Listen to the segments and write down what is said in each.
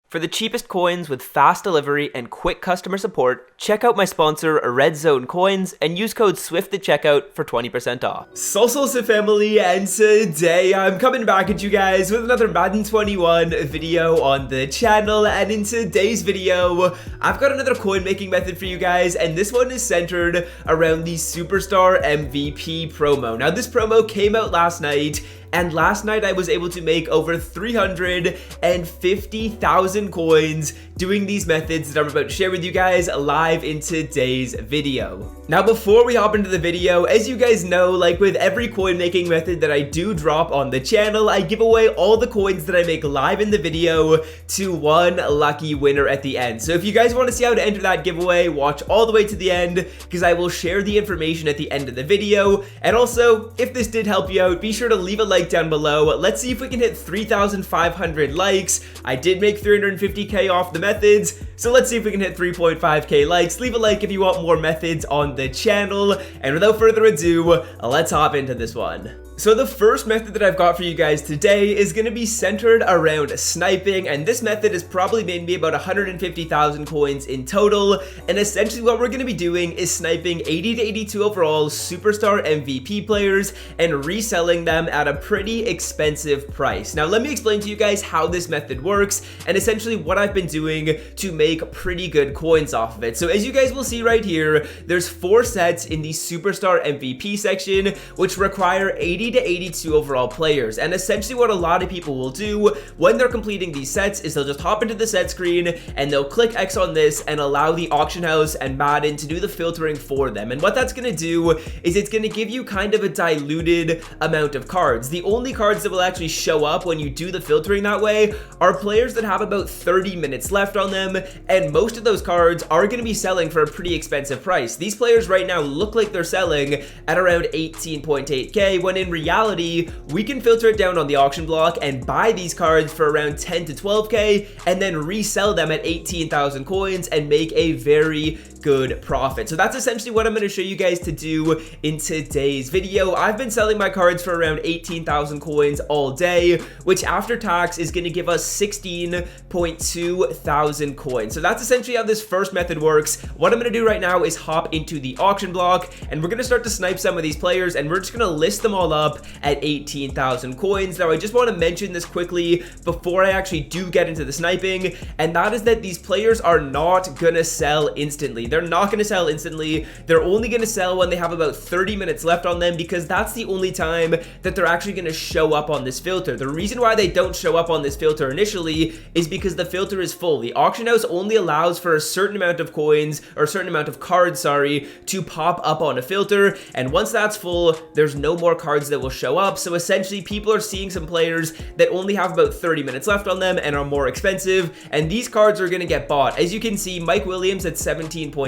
For the cheapest coins with fast delivery and quick customer support, check out my sponsor Red Zone Coins and use code SWIFT at checkout for 20% off. Salsa family, and today I'm coming back at you guys with another Madden 21 video on the channel. And in today's video, I've got another coin making method for you guys, and this one is centered around the Superstar MVP promo. Now this promo came out last night, and last night I was able to make over 350,000 coins doing these methods that I'm about to share with you guys live in today's video. Now before we hop into the video, as you guys know, like with every coin making method that I do drop on the channel, I give away all the coins that I make live in the video to one lucky winner at the end. So if you guys want to see how to enter that giveaway, watch all the way to the end because I will share the information at the end of the video. And also, if this did help you out, be sure to leave a like down below. Let's see if we can hit 3,500 likes. I did make 350k off the methods, so let's see if we can hit 3.5k likes. Leave a like if you want more methods on the channel, and without further ado, let's hop into this one. So the first method that I've got for you guys today is going to be centered around sniping, and this method has probably made me about 150,000 coins in total. And essentially what we're going to be doing is sniping 80 to 82 overall Superstar MVP players and reselling them at a pretty expensive price. Now let me explain to you guys how this method works and essentially what I've been doing to make pretty good coins off of it. So as you guys will see right here, there's 4 sets in the Superstar MVP section which require 80 to 82 overall players. And essentially what a lot of people will do when they're completing these sets is they'll just hop into the set screen and they'll click X on this and allow the auction house and Madden to do the filtering for them. And what that's going to do is it's going to give you kind of a diluted amount of cards. The only cards that will actually show up when you do the filtering that way are players that have about 30 minutes left on them, and most of those cards are going to be selling for a pretty expensive price. These players right now look like they're selling at around 18.8k, when in reality, we can filter it down on the auction block and buy these cards for around 10 to 12k and then resell them at 18,000 coins and make a very good profit. So that's essentially what I'm going to show you guys to do in today's video. I've been selling my cards for around 18,000 coins all day, which after tax is going to give us 16.2 thousand coins. So that's essentially how this first method works. What I'm going to do right now is hop into the auction block and we're going to start to snipe some of these players, and we're just going to list them all up at 18,000 coins. Now I just want to mention this quickly before I actually do get into the sniping, and that is that these players are not going to sell instantly. They're not going to sell instantly. They're only going to sell when they have about 30 minutes left on them, because that's the only time that they're actually going to show up on this filter. The reason why they don't show up on this filter initially is because the filter is full. The auction house only allows for a certain amount of coins, or a certain amount of cards, sorry, to pop up on a filter, and once that's full, there's no more cards that will show up. So essentially people are seeing some players that only have about 30 minutes left on them and are more expensive, and these cards are going to get bought. As you can see, Mike Williams at 17.6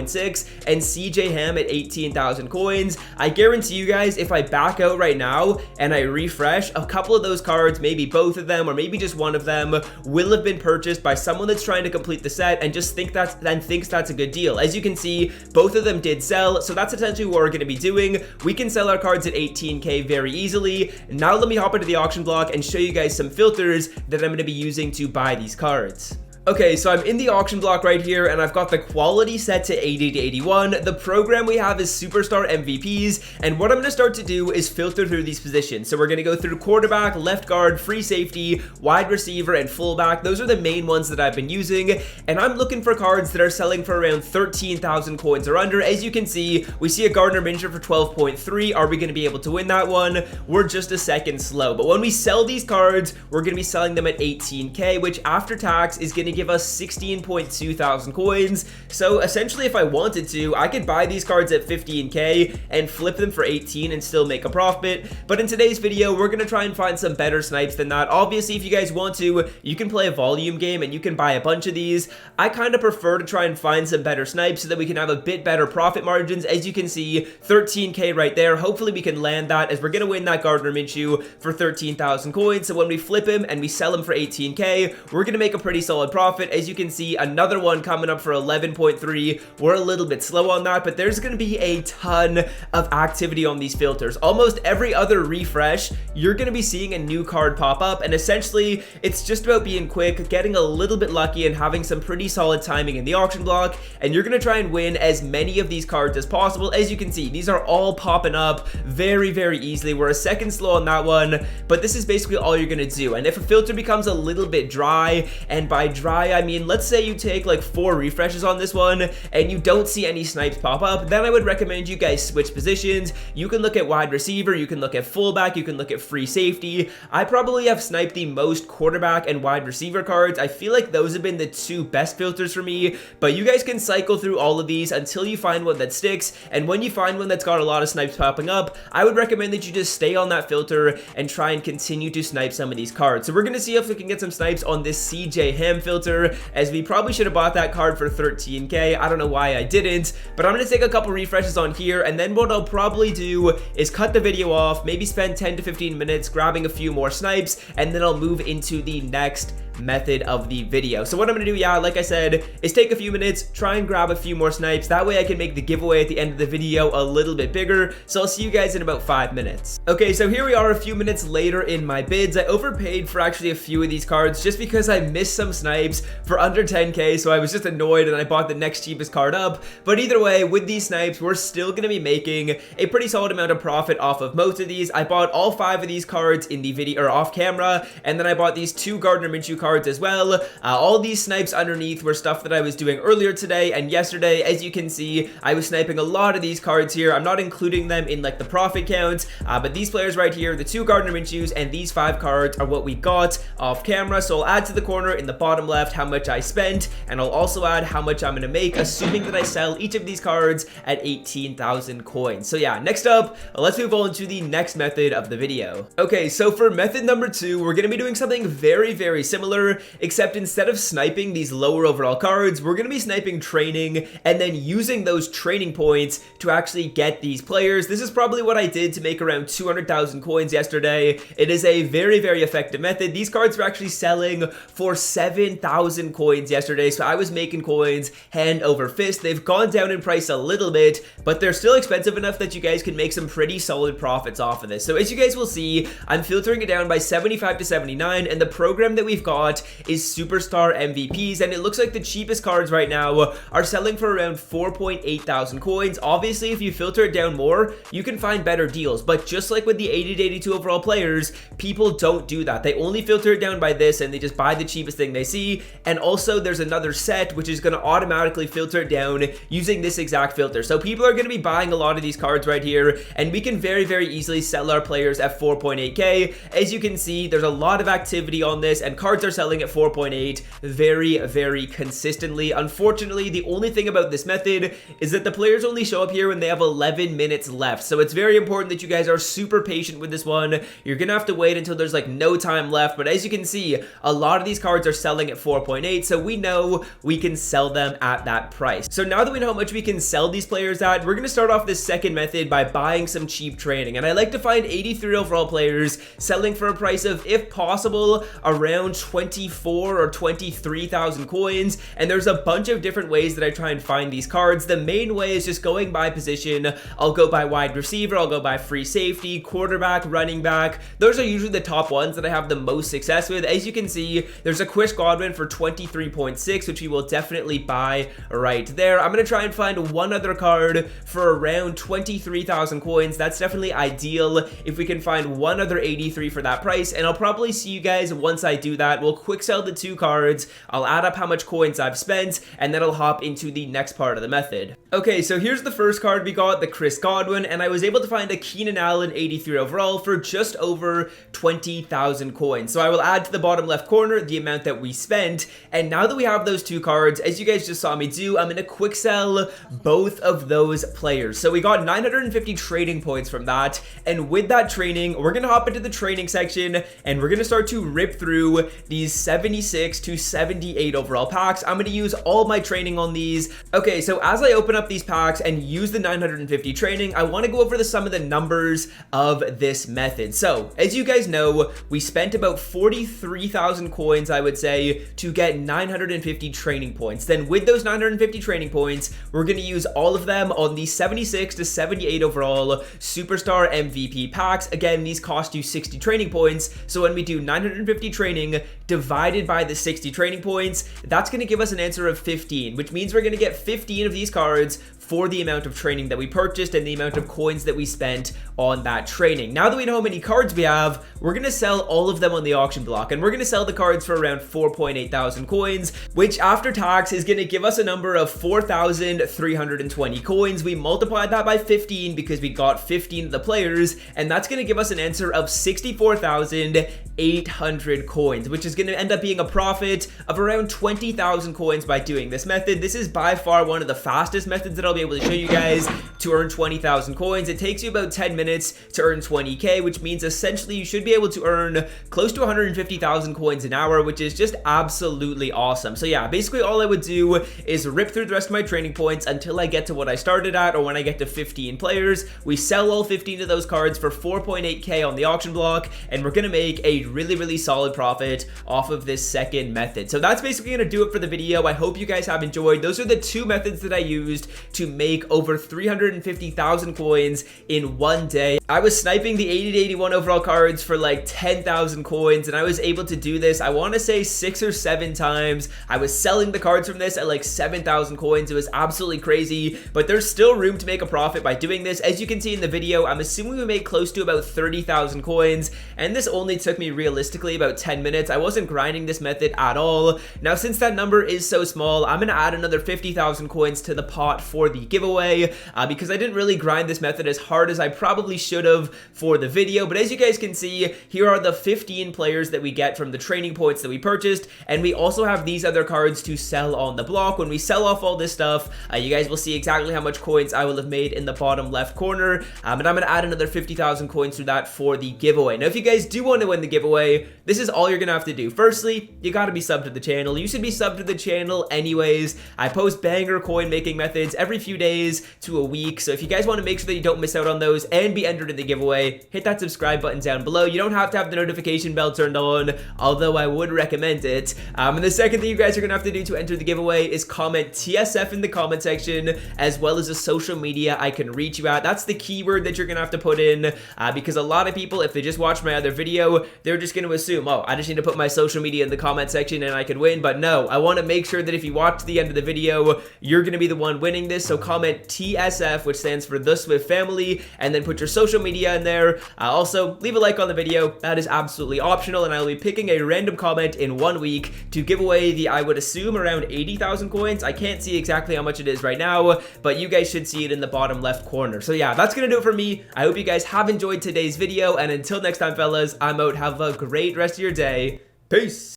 and CJ Ham at 18,000 coins. I guarantee you guys, if I back out right now and I refresh, a couple of those cards, maybe both of them or maybe just one of them, will have been purchased by someone that's trying to complete the set and just thinks that's a good deal. As you can see, both of them did sell, so that's essentially what we're going to be doing. We can sell our cards at 18k very easily. Now let me hop into the auction block and show you guys some filters that I'm going to be using to buy these cards. Okay, so I'm in the auction block right here, and I've got the quality set to 80 to 81. The program we have is Superstar MVPs, and what I'm going to start to do is filter through these positions. So we're going to go through quarterback, left guard, free safety, wide receiver, and fullback. Those are the main ones that I've been using, and I'm looking for cards that are selling for around 13,000 coins or under. As you can see, we see a Gardner Minshew for 12.3. Are we going to be able to win that one? We're just a second slow, but when we sell these cards, we're going to be selling them at 18k, which after tax is going to give us 16.2 thousand coins. So essentially, if I wanted to, I could buy these cards at 15k and flip them for 18 and still make a profit. But in today's video, we're going to try and find some better snipes than that. Obviously, if you guys want to, you can play a volume game and you can buy a bunch of these. I kind of prefer to try and find some better snipes so that we can have a bit better profit margins. As you can see, 13k right there. Hopefully we can land that, as we're going to win that Gardner Minshew for 13,000 coins. So when we flip him and we sell him for 18k, we're going to make a pretty solid profit. profit. As you can see, another one coming up for 11.3. We're a little bit slow on that, but there's going to be a ton of activity on these filters. Almost every other refresh, you're going to be seeing a new card pop up, and essentially it's just about being quick, getting a little bit lucky, and having some pretty solid timing in the auction block, and you're going to try and win as many of these cards as possible. As you can see, these are all popping up very, very easily. We're a second slow on that one, but this is basically all you're going to do. And if a filter becomes a little bit dry, and by dry I mean, let's say you take like 4 refreshes on this one and you don't see any snipes pop up, then I would recommend you guys switch positions. You can look at wide receiver, you can look at fullback, you can look at free safety. I probably have sniped the most quarterback and wide receiver cards. I feel like those have been the 2 best filters for me, but you guys can cycle through all of these until you find one that sticks. And when you find one that's got a lot of snipes popping up, I would recommend that you just stay on that filter and try and continue to snipe some of these cards. So we're going to see if we can get some snipes on this CJ Ham filter, as we probably should have bought that card for 13k. I don't know why I didn't, but I'm going to take a couple refreshes on here, and then what I'll probably do is cut the video off, maybe spend 10 to 15 minutes grabbing a few more snipes, and then I'll move into the next method of the video. So what I'm gonna do, yeah, like I said, is take a few minutes, try and grab a few more snipes. That way I can make the giveaway at the end of the video a little bit bigger. So I'll see you guys in about 5 minutes. Okay, so here we are a few minutes later in my bids. I overpaid for actually a few of these cards just because I missed some snipes for under 10k, so I was just annoyed and I bought the next cheapest card up. But either way, with these snipes, we're still gonna be making a pretty solid amount of profit off of most of these. I bought all 5 of these cards in the video, or off camera, and then I bought these 2 Gardner Minshew cards as well. All these snipes underneath were stuff that I was doing earlier today and yesterday. As you can see, I was sniping a lot of these cards here. I'm not including them in like the profit count, but these players right here, the 2 Gardner Minshews and these 5 cards are what we got off camera. So I'll add to the corner in the bottom left how much I spent, and I'll also add how much I'm going to make, assuming that I sell each of these cards at 18,000 coins. So yeah, next up, let's move on to the next method of the video. Okay, so for method number 2, we're going to be doing something very, very similar, except instead of sniping these lower overall cards, we're going to be sniping training and then using those training points to actually get these players. This is probably what I did to make around 200,000 coins yesterday. It is a very, very effective method. These cards were actually selling for 7,000 coins yesterday, so I was making coins hand over fist. They've gone down in price a little bit, but they're still expensive enough that you guys can make some pretty solid profits off of this. So as you guys will see, I'm filtering it down by 75 to 79, and the program that we've got is Superstar MVPs, and it looks like the cheapest cards right now are selling for around 4.8 thousand coins. Obviously, if you filter it down more, you can find better deals, but just like with the 80 to 82 overall players, people don't do that. They only filter it down by this, and they just buy the cheapest thing they see. And also, there's another set which is going to automatically filter it down using this exact filter. So people are going to be buying a lot of these cards right here, and we can very, very easily sell our players at 4.8k. As you can see, there's a lot of activity on this, and cards are selling at 4.8 very, very consistently. Unfortunately, the only thing about this method is that the players only show up here when they have 11 minutes left. So it's very important that you guys are super patient with this one. You're gonna have to wait until there's like no time left. But as you can see, a lot of these cards are selling at 4.8, so we know we can sell them at that price. So now that we know how much we can sell these players at, we're gonna start off this second method by buying some cheap training. And I like to find 83 overall players selling for a price of, if possible, around 24 or 23,000 coins. And there's a bunch of different ways that I try and find these cards. The main way is just going by position. I'll go by wide receiver, I'll go by free safety, quarterback, running back. Those are usually the top ones that I have the most success with. As you can see, there's a Chris Godwin for 23.6, which we will definitely buy right there. I'm gonna try and find one other card for around 23,000 coins. That's definitely ideal if we can find one other 83 for that price, and I'll probably see you guys once I do that. We'll quick sell the 2 cards, I'll add up how much coins I've spent, and then I'll hop into the next part of the method. Okay, so here's the first card we got, the Chris Godwin, and I was able to find a Keenan Allen 83 overall for just over 20,000 coins. So I will add to the bottom left corner the amount that we spent, and now that we have those 2 cards, as you guys just saw me do, I'm gonna quick sell both of those players. So we got 950 trading points from that, and with that training, we're gonna hop into the training section, and we're gonna start to rip through these these 76 to 78 overall packs. I'm going to use all my training on these. Okay, so as I open up these packs and use the 950 training, I want to go over some of the numbers of this method. So as you guys know, we spent about 43,000 coins, I would say, to get 950 training points. Then with those 950 training points, we're going to use all of them on the 76 to 78 overall superstar MVP packs. Again, these cost you 60 training points. So when we do 950 training divided by the 60 training points, that's going to give us an answer of 15, which means we're going to get 15 of these cards for the amount of training that we purchased and the amount of coins that we spent on that training. Now that we know how many cards we have, we're going to sell all of them on the auction block, and we're going to sell the cards for around 4.8 thousand coins, which after tax is going to give us a number of 4,320 coins. We multiplied that by 15 because we got 15 of the players, and that's going to give us an answer of 64,800 coins, which is going to end up being a profit of around 20,000 coins by doing this method. This is by far one of the fastest methods that I'll be able to show you guys to earn 20,000 coins. It takes you about 10 minutes to earn 20k, which means essentially you should be able to earn close to 150,000 coins an hour, which is just absolutely awesome. So yeah, basically all I would do is rip through the rest of my training points until I get to what I started at, or when I get to 15 players. We sell all 15 of those cards for 4.8k on the auction block, and we're gonna make a really solid profit off of this second method. So that's basically gonna do it for the video. I hope you guys have enjoyed. Those are the two methods that I used to make over 350,000 coins in one day. I was sniping the 80 to 81 overall cards for like 10,000 coins, and I was able to do this, I want to say 6 or 7 times. I was selling the cards from this at like 7,000 coins. It was absolutely crazy, but there's still room to make a profit by doing this. As you can see in the video, I'm assuming we made close to about 30,000 coins, and this only took me realistically about 10 minutes. I wasn't grinding this method at all. Now, since that number is so small, I'm going to add another 50,000 coins to the pot for the giveaway because I didn't really grind this method as hard as I probably should have for the video. But as you guys can see, here are the 15 players that we get from the training points that we purchased, and we also have these other cards to sell on the block. When we sell off all this stuff, you guys will see exactly how much coins I will have made in the bottom left corner, and I'm going to add another 50,000 coins to that for the giveaway. Now, if you guys do want to win the giveaway, this is all you're going to have to do. Firstly, you got to be subbed to the channel. You should be subbed to the channel anyways. I post banger coin making methods every few days to a week, so if you guys want to make sure that you don't miss out on those and be entered in the giveaway, hit that subscribe button down below. You don't have to have the notification bell turned on, although I would recommend it. And the second thing you guys are gonna have to do to enter the giveaway is comment TSF in the comment section, as well as a social media I can reach you at. That's the keyword that you're gonna have to put in, because a lot of people, if they just watch my other video, they're just gonna assume, oh, I just need to put my social media in the comment section and I can win. But no, I want to make sure that if you watch to the end of the video, you're gonna be the one winning this. So comment TSF, which stands for The Swift Family, and then put your social media in there. Also, leave a like on the video. That is absolutely optional, and I will be picking a random comment in 1 week to give away the, I would assume, around 80,000 coins. I can't see exactly how much it is right now, but you guys should see it in the bottom left corner. So yeah, that's gonna do it for me. I hope you guys have enjoyed today's video, and until next time, fellas, I'm out. Have a great rest of your day. Peace.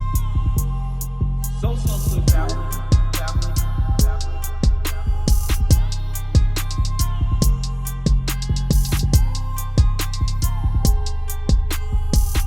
So